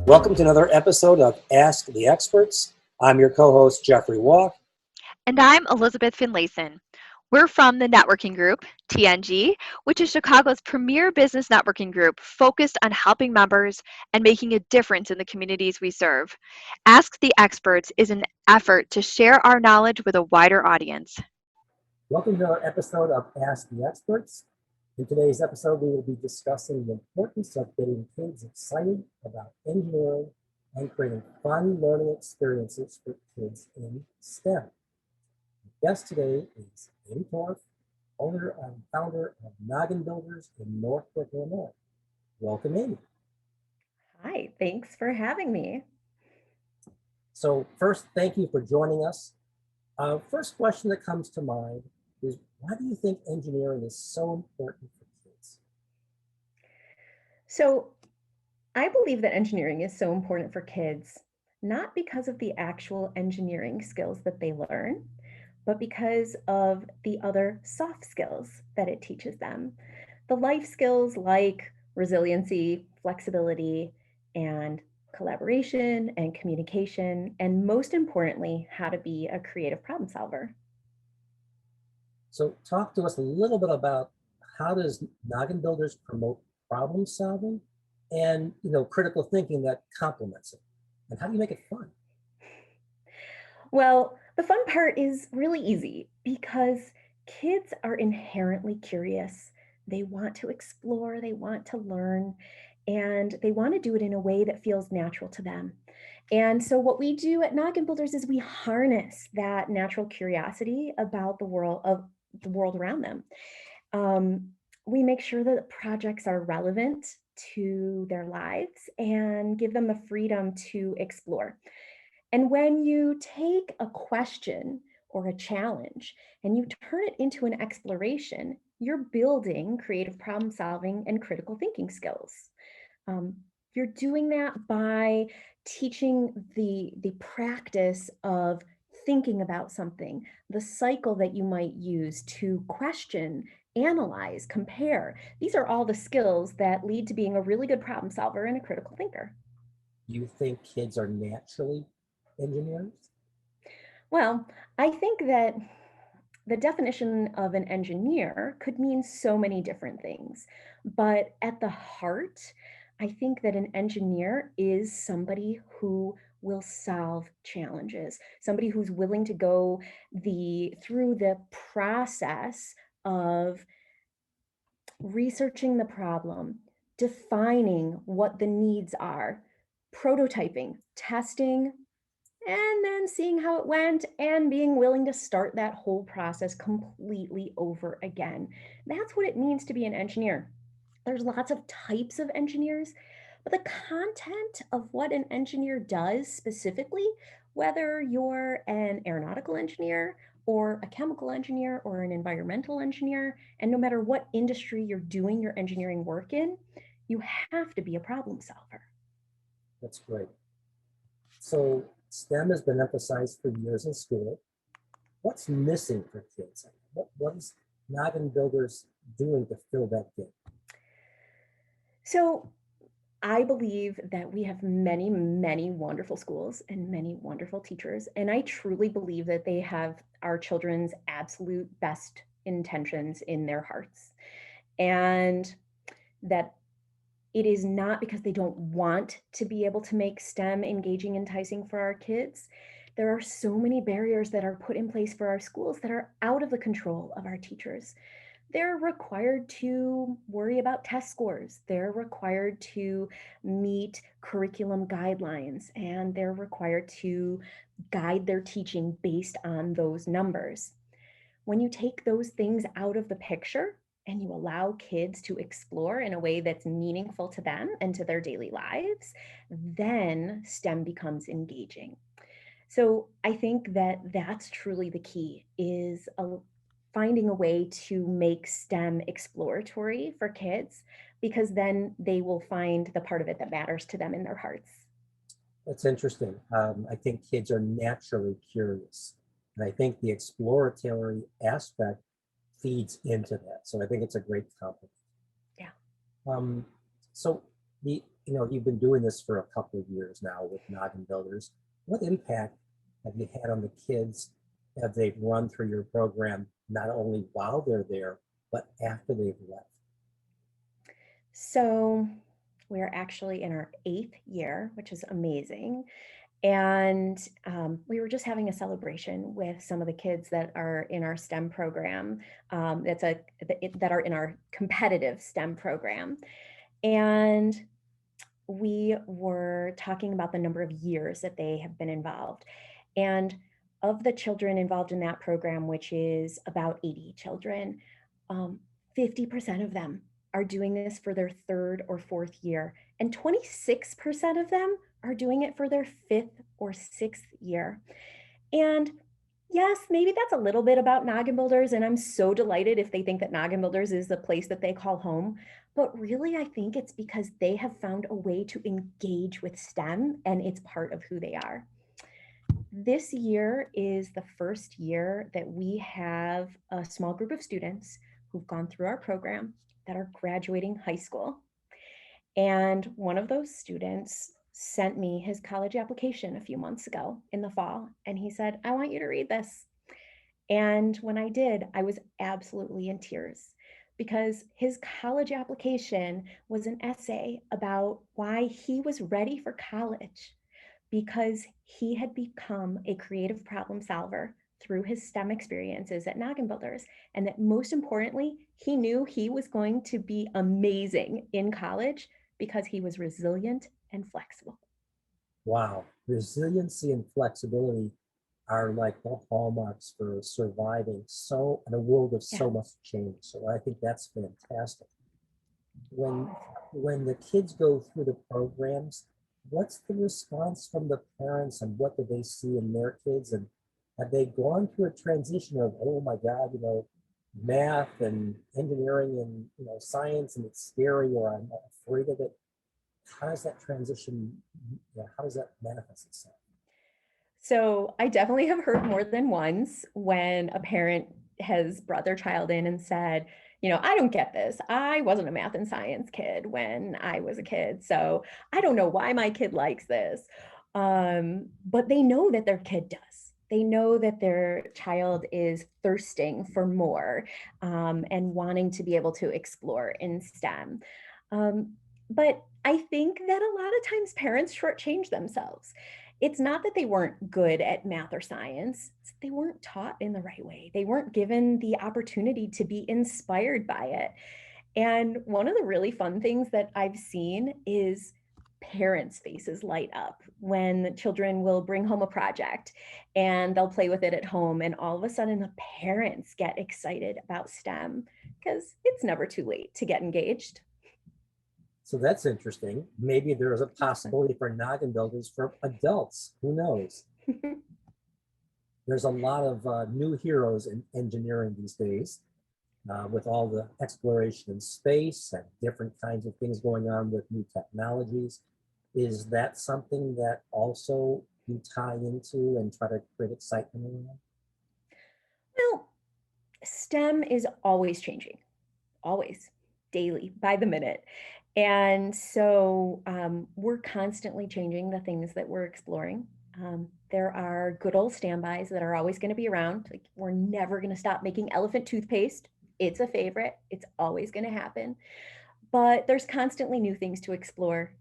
Welcome to another episode of Ask the Experts. I'm your co-host, Jeffrey Walk. And I'm Elizabeth Finlayson. We're from the networking group, TNG, which is Chicago's premier business networking group focused on helping members and making a difference in the communities we serve. Ask the Experts is an effort to share our knowledge with a wider audience. Welcome to another episode of Ask the Experts. In today's episode, we will be discussing the importance of getting kids excited about engineering and creating fun learning experiences for kids in STEM. The guest today is Amy Torf, owner and founder of Noggin Builders in Northbrook, Illinois. Welcome, Amy. Hi, thanks for having me. So first, thank you for joining us. First question that comes to mind is, why do you think engineering is so important for kids? So, I believe that engineering is so important for kids, not because of the actual engineering skills that they learn, but because of the other soft skills that it teaches them. The life skills like resiliency, flexibility, and collaboration and communication, and most importantly, how to be a creative problem solver. So talk to us a little bit about, how does Noggin Builders promote problem solving and critical thinking that complements it? And how do you make it fun? Well, the fun part is really easy because kids are inherently curious. They want to explore, they want to learn, and they want to do it in a way that feels natural to them. And so, what we do at Noggin Builders is we harness that natural curiosity about the world around them. We make sure that the projects are relevant to their lives and give them the freedom to explore. And when you take a question or a challenge and you turn it into an exploration, you're building creative problem solving and critical thinking skills. Um, you're doing that by teaching the practice of thinking about something, the cycle that you might use to question, analyze, compare. These are all the skills that lead to being a really good problem solver and a critical thinker. You think kids are naturally engineers? Well, I think that the definition of an engineer could mean so many different things. But at the heart, I think that an engineer is somebody who will solve challenges, somebody who's willing to go through the process of researching the problem, defining what the needs are, prototyping, testing, and then seeing how it went and being willing to start that whole process completely over again. That's what it means to be an engineer. There's lots of types of engineers, but the content of what an engineer does specifically, whether you're an aeronautical engineer or a chemical engineer or an environmental engineer, and no matter what industry you're doing your engineering work in, you have to be a problem solver. That's great. So STEM has been emphasized for years in school. What's missing for kids? What is Noggin Builders doing to fill that gap? So I believe that we have many, many wonderful schools and many wonderful teachers. And I truly believe that they have our children's absolute best intentions in their hearts. And that it is not because they don't want to be able to make STEM engaging, enticing for our kids. There are so many barriers that are put in place for our schools that are out of the control of our teachers. They're required to worry about test scores. They're required to meet curriculum guidelines, and they're required to guide their teaching based on those numbers. When you take those things out of the picture and you allow kids to explore in a way that's meaningful to them and to their daily lives, then STEM becomes engaging. So I think that that's truly the key is finding a way to make STEM exploratory for kids, because then they will find the part of it that matters to them in their hearts. That's interesting. I think kids are naturally curious. And I think the exploratory aspect feeds into that. So I think it's a great compliment. Yeah. Um, so You've been doing this for a couple of years now with Noggin Builders. What impact have you had on the kids as they've run through your program, not only while they're there, but after they've left? So we're actually in our 8th year, which is amazing. And we were just having a celebration with some of the kids that are in our STEM program, that are in our competitive STEM program. And we were talking about the number of years that they have been involved. And of the children involved in that program, which is about 80 children, 50% of them are doing this for their 3rd or 4th year, and 26% of them are doing it for their 5th or 6th year. And yes, maybe that's a little bit about Noggin Builders, and I'm so delighted if they think that Noggin Builders is the place that they call home. But really, I think it's because they have found a way to engage with STEM, and it's part of who they are. This year is the first year that we have a small group of students who've gone through our program that are graduating high school. And one of those students sent me his college application a few months ago in the fall. And he said, I want you to read this. And when I did, I was absolutely in tears because his college application was an essay about why he was ready for college, because he had become a creative problem solver through his STEM experiences at Noggin Builders. And that most importantly, he knew he was going to be amazing in college because he was resilient and flexible. Wow, resiliency and flexibility are like the hallmarks for surviving in a world of Yeah. so much change. So I think that's fantastic. When the kids go through the programs, what's the response from the parents and what do they see in their kids? And have they gone through a transition of, oh my God, math and engineering and science and it's scary or I'm afraid of it? How does that transition, how does that manifest itself? So I definitely have heard more than once when a parent has brought their child in and said, I don't get this. I wasn't a math and science kid when I was a kid. So I don't know why my kid likes this. But they know that their kid does. They know that their child is thirsting for more, and wanting to be able to explore in STEM. But I think that a lot of times parents shortchange themselves. It's not that they weren't good at math or science. They weren't taught in the right way. They weren't given the opportunity to be inspired by it. And one of the really fun things that I've seen is parents' faces light up when children will bring home a project and they'll play with it at home. And all of a sudden, the parents get excited about STEM because it's never too late to get engaged. So that's interesting. Maybe there is a possibility for Noggin Builders for adults. Who knows? There's a lot of new heroes in engineering these days, with all the exploration in space and different kinds of things going on with new technologies. Is that something that also you tie into and try to create excitement around? Well, STEM is always changing, always, daily, by the minute. And so we're constantly changing the things that we're exploring. There are good old standbys that are always going to be around. Like, we're never going to stop making elephant toothpaste. It's a favorite. It's always going to happen. But there's constantly new things to explore.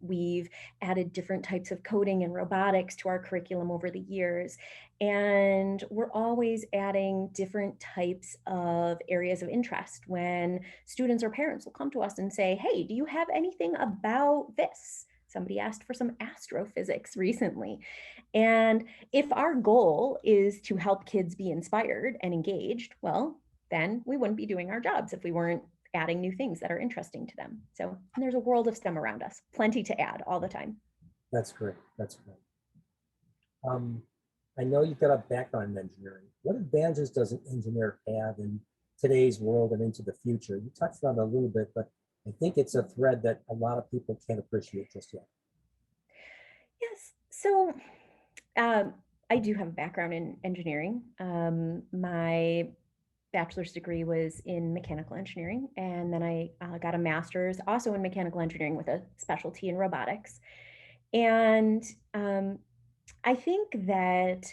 We've added different types of coding and robotics to our curriculum over the years. And we're always adding different types of areas of interest when students or parents will come to us and say, hey, do you have anything about this? Somebody asked for some astrophysics recently. And if our goal is to help kids be inspired and engaged, well, then we wouldn't be doing our jobs if we weren't adding new things that are interesting to them. So there's a world of STEM around us, plenty to add all the time. That's great. That's great. I know you've got a background in engineering. What advantages does an engineer have in today's world and into the future? You touched on it a little bit, but I think it's a thread that a lot of people can't appreciate just yet. Yes. So I do have a background in engineering. My bachelor's degree was in mechanical engineering, and then I got a master's also in mechanical engineering with a specialty in robotics. And I think that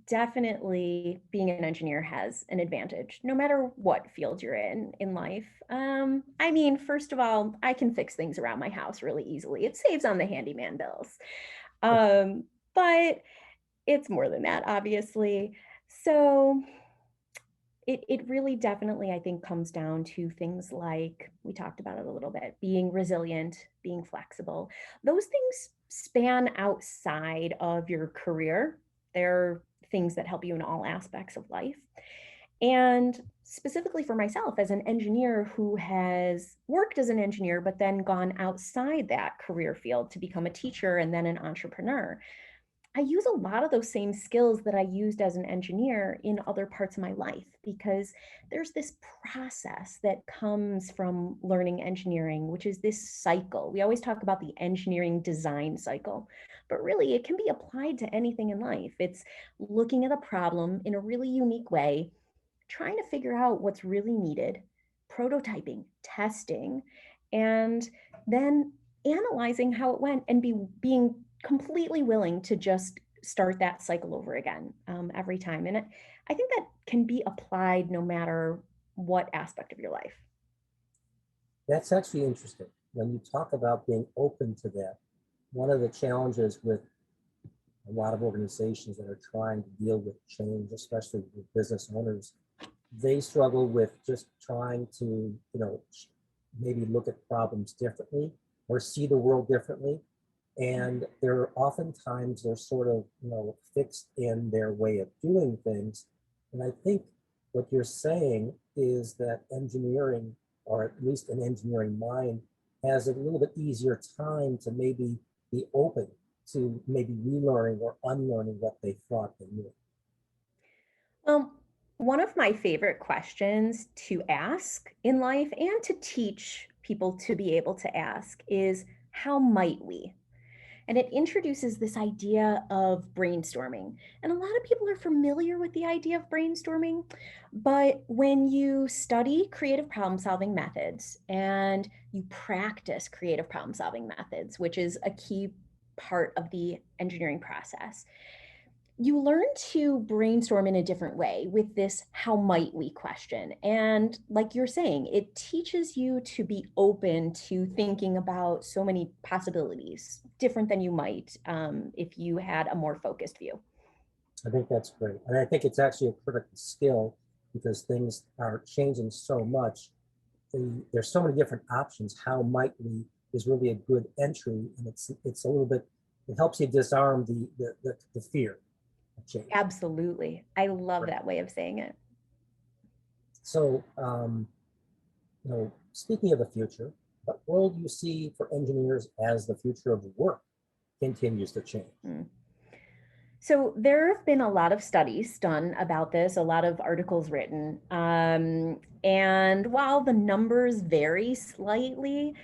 definitely being an engineer has an advantage, no matter what field you're in life. I mean, first of all, I can fix things around my house really easily. It saves on the handyman bills. But it's more than that, obviously. So it really definitely, I think, comes down to things like we talked about it a little bit, being resilient, being flexible. Those things span outside of your career. They're things that help you in all aspects of life. And specifically for myself, as an engineer who has worked as an engineer, but then gone outside that career field to become a teacher and then an entrepreneur, I use a lot of those same skills that I used as an engineer in other parts of my life, because there's this process that comes from learning engineering, which is this cycle. We always talk about the engineering design cycle, but really it can be applied to anything in life. It's looking at a problem in a really unique way, trying to figure out what's really needed, prototyping, testing, and then analyzing how it went and being completely willing to just start that cycle over again every time. And I think that can be applied no matter what aspect of your life. That's actually interesting. When you talk about being open to that, one of the challenges with a lot of organizations that are trying to deal with change, especially with business owners, they struggle with just trying to, maybe look at problems differently or see the world differently. And they're oftentimes they're sort of, fixed in their way of doing things. And I think what you're saying is that engineering, or at least an engineering mind, has a little bit easier time to maybe be open to maybe relearning or unlearning what they thought they knew. Well, one of my favorite questions to ask in life and to teach people to be able to ask is, how might we? And it introduces this idea of brainstorming. And a lot of people are familiar with the idea of brainstorming, but when you study creative problem solving methods and you practice creative problem solving methods, which is a key part of the engineering process, you learn to brainstorm in a different way with this how might we question. And like you're saying, it teaches you to be open to thinking about so many possibilities, different than you might if you had a more focused view. I think that's great. And I think it's actually a critical skill because things are changing so much. There's so many different options. How might we is really a good entry, and it's a little bit, it helps you disarm the fear of change. Absolutely. I love that way of saying it. So, speaking of the future, what world do you see for engineers as the future of work continues to change? So there have been a lot of studies done about this, a lot of articles written. And while the numbers vary slightly,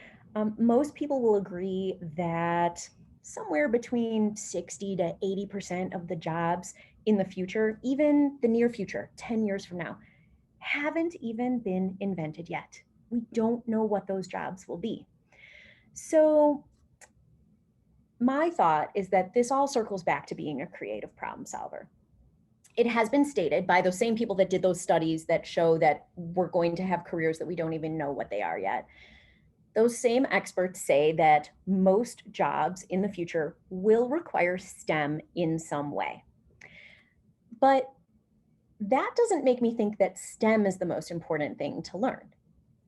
most people will agree that somewhere between 60 to 80% of the jobs in the future, even the near future, 10 years from now, haven't even been invented yet. We don't know what those jobs will be. So my thought is that this all circles back to being a creative problem solver. It has been stated by those same people that did those studies that show that we're going to have careers that we don't even know what they are yet. Those same experts say that most jobs in the future will require STEM in some way. But that doesn't make me think that STEM is the most important thing to learn.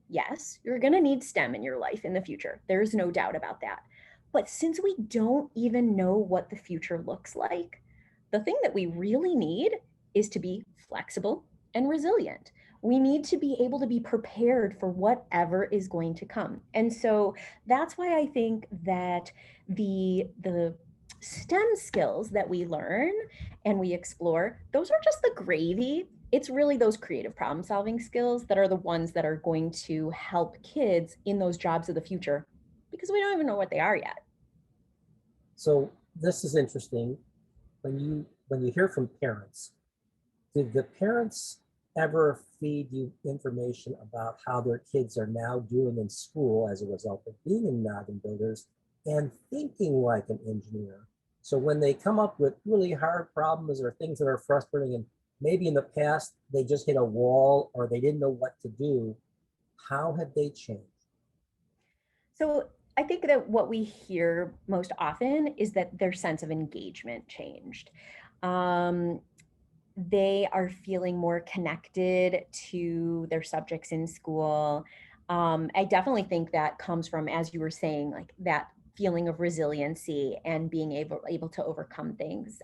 Yes, you're going to need STEM in your life in the future. There's no doubt about that. But since we don't even know what the future looks like, the thing that we really need is to be flexible and resilient. We need to be able to be prepared for whatever is going to come. And so that's why I think that the STEM skills that we learn and we explore, those are just the gravy. It's really those creative problem solving skills that are the ones that are going to help kids in those jobs of the future, because we don't even know what they are yet. So this is interesting. When you hear from parents, did the parents ever feed you information about how their kids are now doing in school as a result of being in Noggin Builders and thinking like an engineer. So when they come up with really hard problems or things that are frustrating, and maybe in the past they just hit a wall or they didn't know what to do, how have they changed? So I think that what we hear most often is that their sense of engagement changed. Um, they are feeling more connected to their subjects in school. I definitely think that comes from, as you were saying, like that feeling of resiliency and being able to overcome things.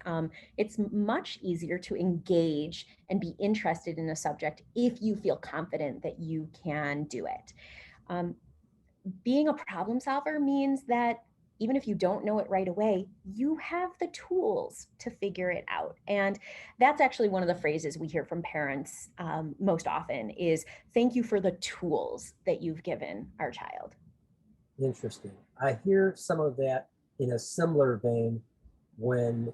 It's much easier to engage and be interested in a subject if you feel confident that you can do it. Um, Being a problem solver means that even if you don't know it right away, you have the tools to figure it out. And that's actually one of the phrases we hear from parents most often is, thank you for the tools that you've given our child. Interesting. I hear some of that in a similar vein when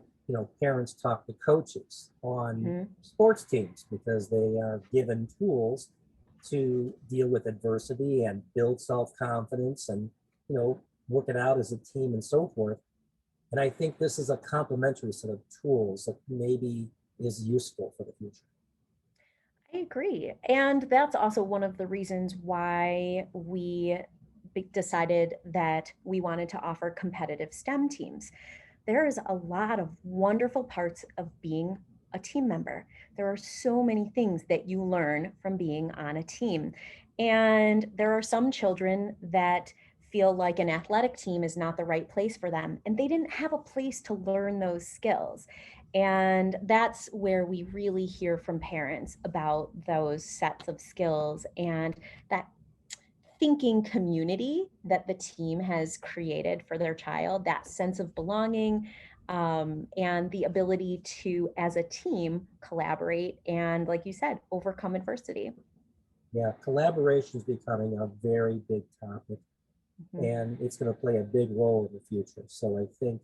parents talk to coaches on Mhm. sports teams because they are given tools to deal with adversity and build self-confidence and work it out as a team and so forth. And I think this is a complementary set of tools that maybe is useful for the future. I agree. And that's also one of the reasons why we decided that we wanted to offer competitive STEM teams. There is a lot of wonderful parts of being a team member. There are so many things that you learn from being on a team. And there are some children that feel like an athletic team is not the right place for them, and they didn't have a place to learn those skills. And that's where we really hear from parents about those sets of skills and that thinking community that the team has created for their child, that sense of belonging, and the ability to, as a team, collaborate and, like you said, overcome adversity. Yeah, collaboration is becoming a very big topic, Mhm. and it's going to play a big role in the future. So I think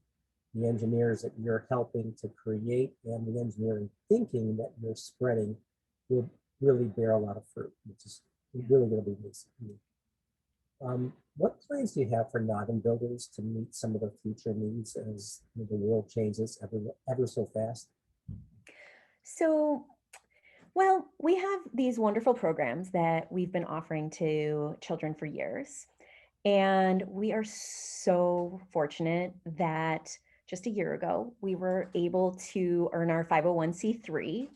the engineers that you're helping to create and the engineering thinking that you're spreading will really bear a lot of fruit, which is really going to be nice. What plans do you have for Noggin Builders to meet some of the future needs as the world changes ever so fast? So, well, we have these wonderful programs that we've been offering to children for years. And we are so fortunate that just a year ago, we were able to earn our 501(c)(3),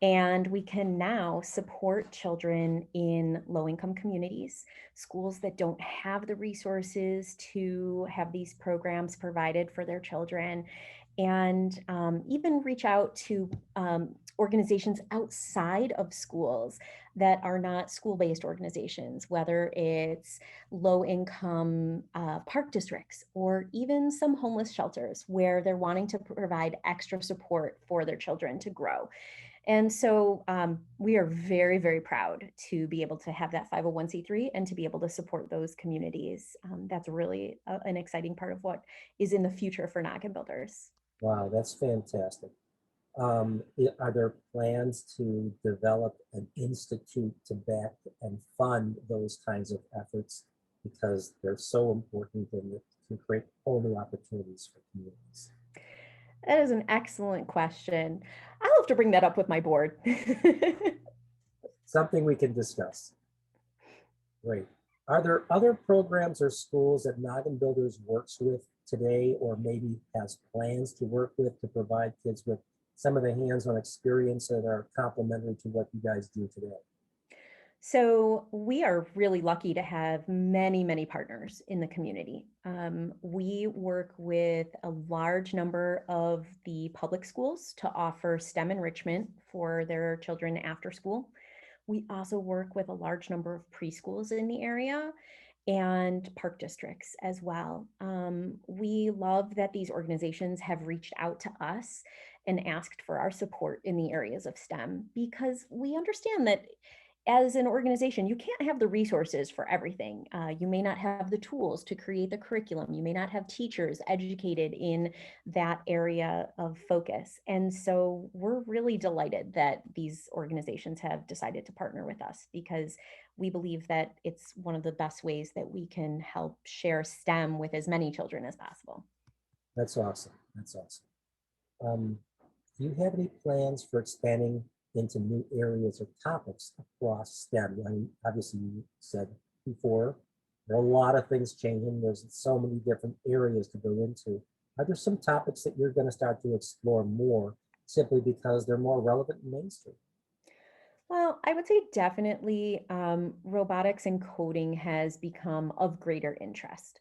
and we can now support children in low income communities, schools that don't have the resources to have these programs provided for their children, and even reach out to organizations outside of schools that are not school-based organizations, whether it's low-income park districts or even some homeless shelters where they're wanting to provide extra support for their children to grow. And so we are very, very proud to be able to have that 501(c)(3) and to be able to support those communities. That's really an exciting part of what is in the future for Noggin Builders. Wow, that's fantastic. Are there plans to develop an institute to back and fund those kinds of efforts because they're so important and it can create whole new opportunities for communities? That is an excellent question. I'll have to bring that up with my board. Something we can discuss. Great. Are there other programs or schools that Noggin Builders works with today or maybe has plans to work with to provide kids with some of the hands-on experience that are complementary to what you guys do today? So we are really lucky to have many, many partners in the community. We work with a large number of the public schools to offer STEM enrichment for their children after school. We also work with a large number of preschools in the area and park districts as well. We love that these organizations have reached out to us and asked for our support in the areas of STEM because we understand that as an organization, you can't have the resources for everything. You may not have the tools to create the curriculum. You may not have teachers educated in that area of focus. And so we're really delighted that these organizations have decided to partner with us, because we believe that it's one of the best ways that we can help share STEM with as many children as possible. That's awesome. That's awesome. Do you have any plans for expanding into new areas or topics across STEM? I mean, obviously, you said before, there are a lot of things changing. There's so many different areas to go into. Are there some topics that you're going to start to explore more simply because they're more relevant and mainstream? Well, I would say definitely robotics and coding has become of greater interest.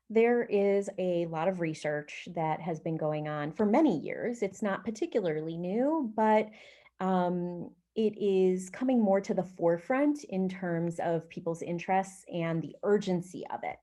There is a lot of research that has been going on for many years. It's not particularly new, but it is coming more to the forefront in terms of people's interests and the urgency of it.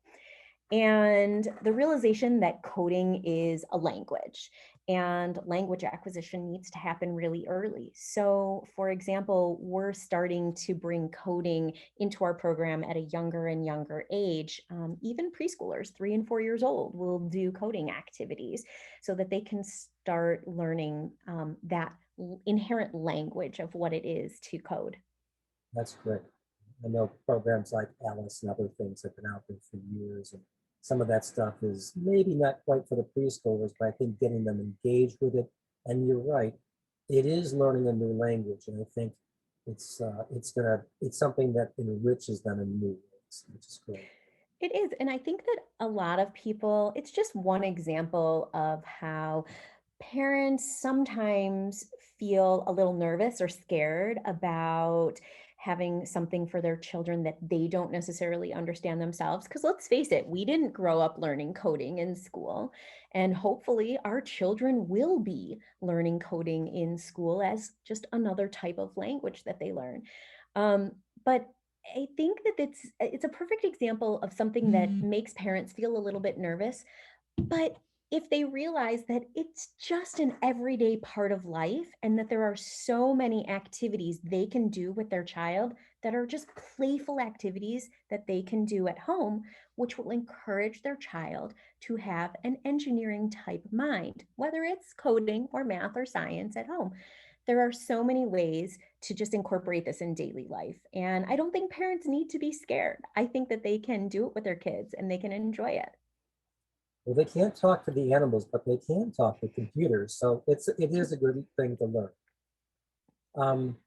And the realization that coding is a language, and language acquisition needs to happen really early. So, for example, we're starting to bring coding into our program at a younger and younger age. Even preschoolers, 3 and 4 years old, will do coding activities so that they can start learning that inherent language of what it is to code. That's great. I know programs like Alice and other things have been out there for years, and some of that stuff is maybe not quite for the preschoolers, but I think getting them engaged with it. And you're right, it is learning a new language, and I think it's something that enriches them in new ways, which is great. It is. And I think that a lot of people, it's just one example of how parents sometimes feel a little nervous or scared about having something for their children that they don't necessarily understand themselves. Because let's face it, we didn't grow up learning coding in school. And hopefully, our children will be learning coding in school as just another type of language that they learn. But I think that it's a perfect example of something that makes parents feel a little bit nervous, but if they realize that it's just an everyday part of life and that there are so many activities they can do with their child that are just playful activities that they can do at home, which will encourage their child to have an engineering type mind, whether it's coding or math or science at home. There are so many ways to just incorporate this in daily life. And I don't think parents need to be scared. I think that they can do it with their kids and they can enjoy it. Well, they can't talk to the animals, but they can talk to computers, so it is a good thing to learn. Um,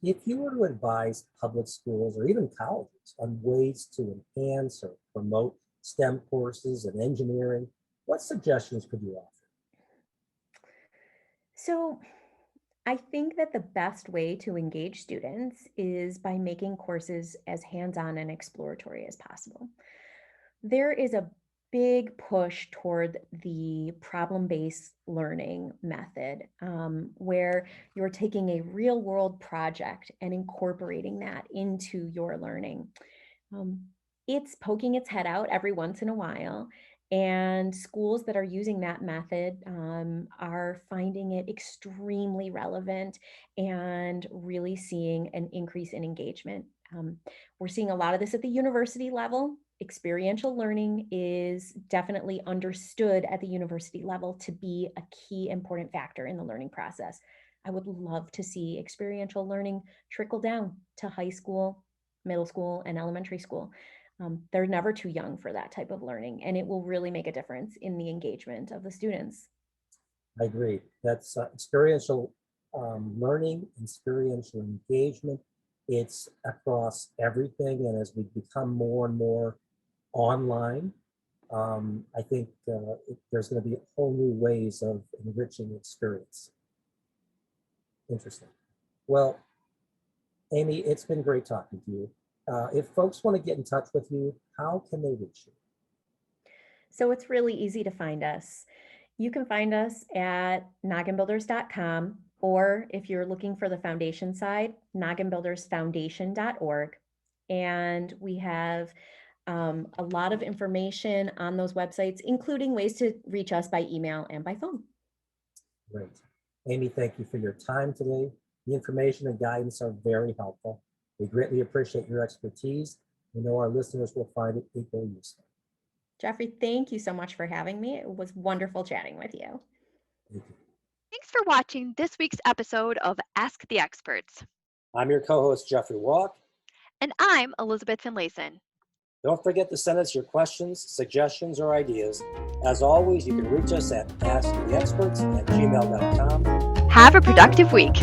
If you were to advise public schools or even colleges on ways to enhance or promote STEM courses and engineering, what suggestions could you offer? So, I think that the best way to engage students is by making courses as hands on and exploratory as possible. There is a big push toward the problem based learning method, where you're taking a real world project and incorporating that into your learning. Um, it's poking its head out every once in a while. And schools that are using that method are finding it extremely relevant and really seeing an increase in engagement. We're seeing a lot of this at the university level. Experiential learning is definitely understood at the university level to be a key important factor in the learning process. I would love to see experiential learning trickle down to high school, middle school, and elementary school. They're never too young for that type of learning, and it will really make a difference in the engagement of the students. I agree. That's experiential learning, experiential engagement. It's across everything. And as we become more and more online, I think there's going to be whole new ways of enriching experience. Interesting. Well, Amy, it's been great talking to you. If folks want to get in touch with you, how can they reach you? So it's really easy to find us. You can find us at nogginbuilders.com, or if you're looking for the foundation side, nogginbuildersfoundation.org. And we have a lot of information on those websites, including ways to reach us by email and by phone. Great. Amy, thank you for your time today. The information and guidance are very helpful. We greatly appreciate your expertise. We know our listeners will find it equally useful. Jeffrey, thank you so much for having me. It was wonderful chatting with you. Thank you. Thanks for watching this week's episode of Ask the Experts. I'm your co-host, Jeffrey Walk. And I'm Elizabeth Finlayson. Don't forget to send us your questions, suggestions, or ideas. As always, you can reach us at asktheexperts@gmail.com. Have a productive week.